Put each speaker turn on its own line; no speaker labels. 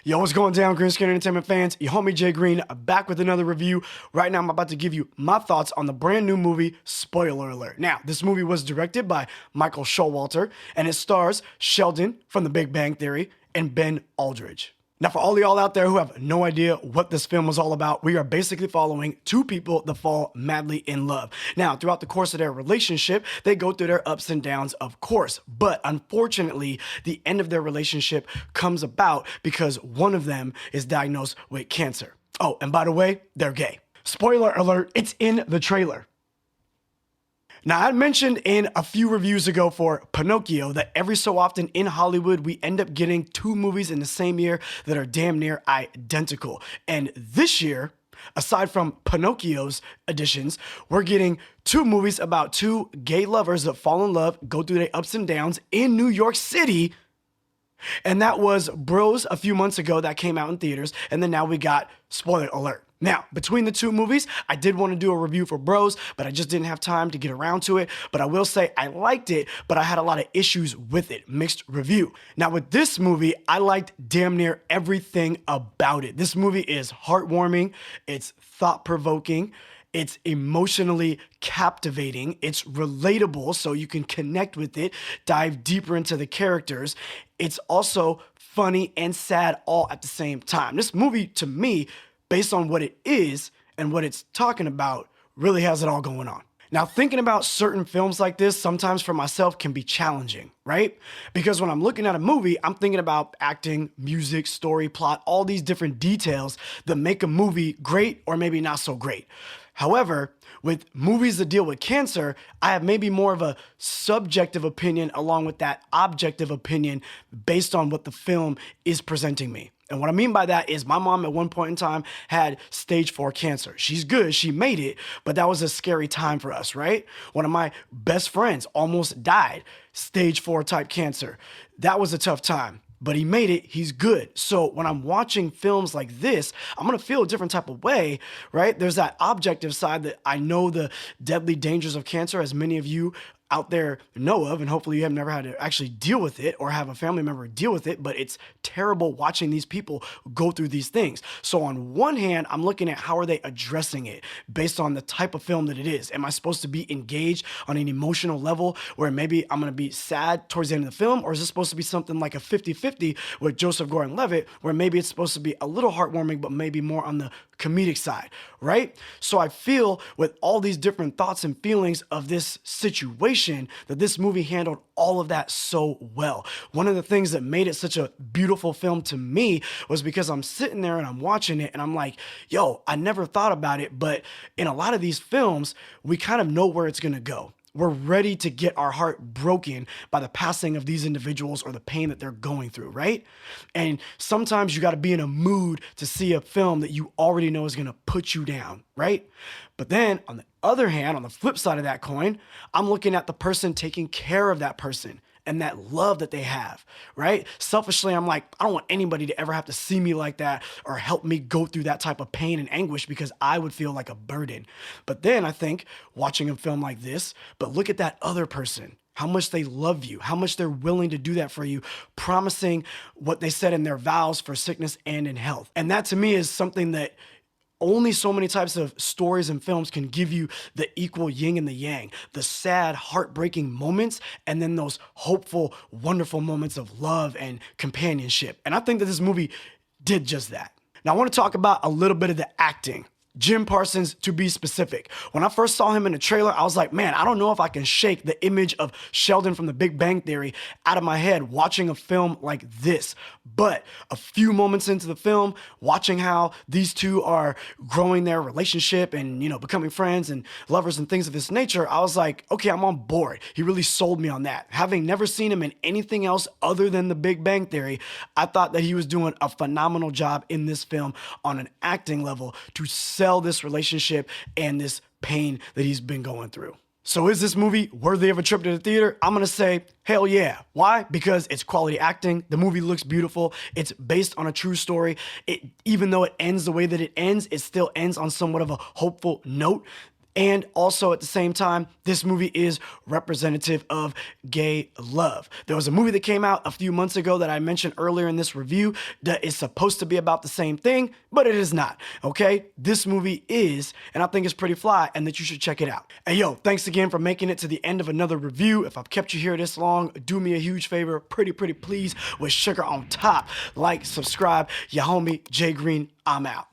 Yo, what's going down, Green Screen Entertainment fans? Your homie Jay Green back with another review. Right now, I'm about to give you my thoughts on the brand new movie, Spoiler Alert. Now, this movie was directed by Michael Showalter, and it stars Sheldon from The Big Bang Theory and Ben Aldridge. Now, for all y'all out there who have no idea what this film was all about, we are basically following two people that fall madly in love. Now, throughout the course of their relationship, they go through their ups and downs, of course. But unfortunately, the end of their relationship comes about because one of them is diagnosed with cancer. Oh, and by the way, they're gay. Spoiler alert, it's in the trailer. Now, I mentioned in a few reviews ago for Pinocchio that every so often in Hollywood, we end up getting two movies in the same year that are damn near identical. And this year, aside from Pinocchio's editions, we're getting two movies about two gay lovers that fall in love, go through their ups and downs in New York City. And that was Bros a few months ago that came out in theaters. And then now we got Spoiler Alert. Now, between the two movies, I did want to do a review for Bros, but I just didn't have time to get around to it. But I will say I liked it, but I had a lot of issues with it. Mixed review. Now, with this movie, I liked damn near everything about it. This movie is heartwarming. It's thought-provoking. It's emotionally captivating. It's relatable, so you can connect with it, dive deeper into the characters. It's also funny and sad all at the same time. This movie, to me, based on what it is and what it's talking about, really has it all going on. Now, thinking about certain films like this, sometimes for myself can be challenging, right? Because when I'm looking at a movie, I'm thinking about acting, music, story, plot, all these different details that make a movie great or maybe not so great. However, with movies that deal with cancer, I have maybe more of a subjective opinion along with that objective opinion based on what the film is presenting me. And what I mean by that is my mom at one point in time had stage 4 cancer. She's good, she made it, but that was a scary time for us, right? One of my best friends almost died, stage 4 type cancer. That was a tough time. But he made it, he's good. So when I'm watching films like this, I'm gonna feel a different type of way, right? There's that objective side that I know the deadly dangers of cancer, as many of you out there know of, and hopefully you have never had to actually deal with it or have a family member deal with it, but it's terrible watching these people go through these things. So on one hand, I'm looking at how are they addressing it based on the type of film that it is. Am I supposed to be engaged on an emotional level where maybe I'm gonna be sad towards the end of the film, or is this supposed to be something like a 50-50 with Joseph Gordon-Levitt, where maybe it's supposed to be a little heartwarming, but maybe more on the comedic side, right? So I feel with all these different thoughts and feelings of this situation, that this movie handled all of that so well. One of the things that made it such a beautiful film to me was because I'm sitting there and I'm watching it and I'm like, yo, I never thought about it, but in a lot of these films, we kind of know where it's gonna go. We're ready to get our heart broken by the passing of these individuals or the pain that they're going through, right? And sometimes you got to be in a mood to see a film that you already know is going to put you down, right? But then on the other hand, on the flip side of that coin, I'm looking at the person taking care of that person and that love that they have, right? Selfishly, I'm like, I don't want anybody to ever have to see me like that or help me go through that type of pain and anguish because I would feel like a burden. But then I think watching a film like this, but look at that other person, how much they love you, how much they're willing to do that for you, promising what they said in their vows for sickness and in health. And that to me is something that only so many types of stories and films can give you the equal yin and the yang, the sad, heartbreaking moments, and then those hopeful, wonderful moments of love and companionship. And I think that this movie did just that. Now, I want to talk about a little bit of the acting. Jim Parsons, to be specific. When I first saw him in the trailer, I was like, man, I don't know if I can shake the image of Sheldon from The Big Bang Theory out of my head watching a film like this. But a few moments into the film, watching how these two are growing their relationship and, becoming friends and lovers and things of this nature, I was like, okay, I'm on board. He really sold me on that. Having never seen him in anything else other than The Big Bang Theory, I thought that he was doing a phenomenal job in this film on an acting level to sell this relationship and this pain that he's been going through. So is this movie worthy of a trip to the theater? I'm gonna say, hell yeah. Why? Because it's quality acting. The movie looks beautiful. It's based on a true story. Even though it ends the way that it ends, it still ends on somewhat of a hopeful note. And also at the same time, this movie is representative of gay love. There was a movie that came out a few months ago that I mentioned earlier in this review that is supposed to be about the same thing, but it is not, okay? This movie is, and I think it's pretty fly, and that you should check it out. And yo, thanks again for making it to the end of another review. If I've kept you here this long, do me a huge favor, pretty please, with sugar on top. Like, subscribe, your homie Jay Green, I'm out.